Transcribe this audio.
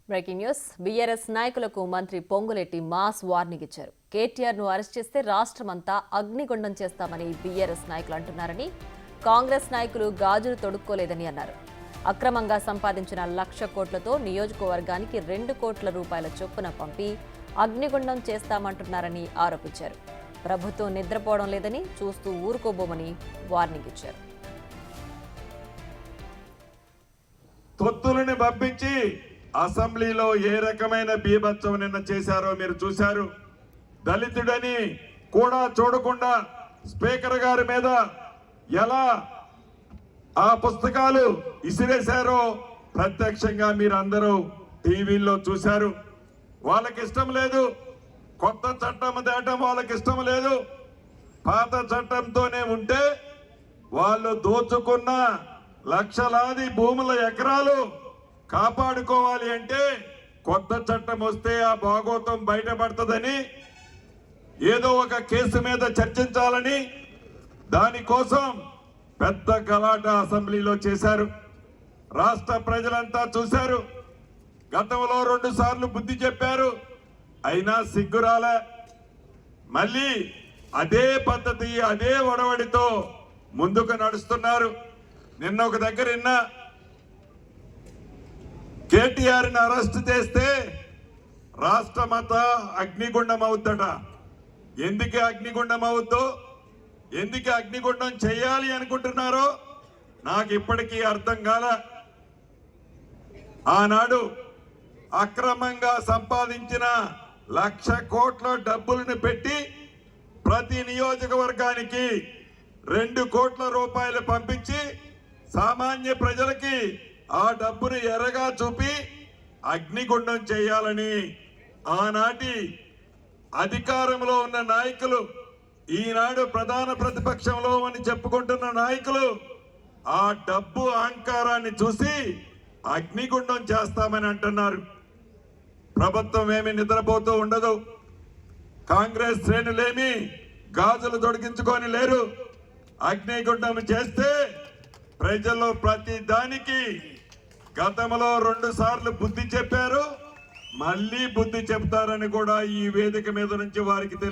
Breaking news. BRS నాయకులకు మంత్రి Ponguleti mass warning ఇచ్చారు. కేటీఆర్ ను అరెస్ట్ చేస్తే రాష్ట్రమంతా అగ్నిగుండం చేస్తామని బీఆర్ఎస్ నాయకులు అంటున్నారని, కాంగ్రెస్ నాయకులు గాజులు తొడుక్కోలేదని అన్నారు. అక్రమంగా సంపాదించిన 1,00,000 కోట్లతో నియోజకవర్గానికి 2 కోట్ల రూపాయల చొప్పున పంపి అగ్నిగుండం చేస్తామంటున్నారని ఆరోపించారు. ప్రభుత్వం నిద్రపోవడం లేదని, చూస్తూ ఊరుకోబోమని వార్నింగ్ ఇచ్చారు. తొత్తులని పంపించి అసెంబ్లీలో ఏ రకమైన బీభత్సం నిన్న చేశారో మీరు చూశారు. దళితుడని కూడా చూడకుండా స్పీకర్ గారి మీద ఎలా ఆ పుస్తకాలు ఇసిరేశారో ప్రత్యక్షంగా మీరు అందరూ టీవీల్లో చూశారు. వాళ్ళకి ఇష్టం లేదు, కొత్త చట్టం తేటం వాళ్ళకి ఇష్టం లేదు. పాత చట్టంతోనే ఉంటే వాళ్ళు దోచుకున్న లక్షలాది భూముల ఎకరాలు కాపాడుకోవాలి అంటే కొత్త చట్టం వస్తే ఆ భాగోతం బయటపడుతుందని, ఏదో ఒక కేసు మీద చర్చించాలని దానికోసం పెద్ద గలాట అసెంబ్లీలో చేశారు. రాష్ట్ర ప్రజలంతా చూశారు. గతంలో 2 సార్లు బుద్ధి చెప్పారు, అయినా సిగ్గురాలే. మళ్ళీ అదే పద్ధతి, అదే ఒడవడితో ముందుకు నడుస్తున్నారు. నిన్న ఒక దగ్గర విన్నా, కేటీఆర్ని అరెస్ట్ చేస్తే రాష్ట్రమంతా అగ్నిగుండం అవుద్దట. ఎందుకు అగ్నిగుండం అవుద్దో, ఎందుకు అగ్నిగుండం చేయాలి అనుకుంటున్నారో నాకు ఇప్పటికీ అర్థం కాల. ఆనాడు అక్రమంగా సంపాదించిన 1,00,000 కోట్ల డబ్బులను పెట్టి ప్రతి నియోజకవర్గానికి 2 కోట్ల రూపాయలు పంపించి సామాన్య ప్రజలకి ఆ డబ్బును ఎర్రగా చూపి అగ్నిగుండం చేయాలని ఆనాటి అధికారంలో ఉన్న నాయకులు, ఈనాడు ప్రధాన ప్రతిపక్షంలో అని చెప్పుకుంటున్న నాయకులు ఆ డబ్బు అహంకారాన్ని చూసి అగ్నిగుండం చేస్తామని అంటున్నారు. ప్రభుత్వం ఏమి నిద్రపోతూ ఉండదు. కాంగ్రెస్ శ్రేణులేమి గాజులు తొడిగించుకొని లేరు. అగ్నిగుండం చేస్తే ప్రజల్లో ప్రతి దానికి గతంలో 2 సార్లు బుద్ధి చెప్పారు, మళ్ళీ బుద్ధి చెప్తారని కూడా ఈ వేదిక మీద నుంచి వారికి తెలియదు.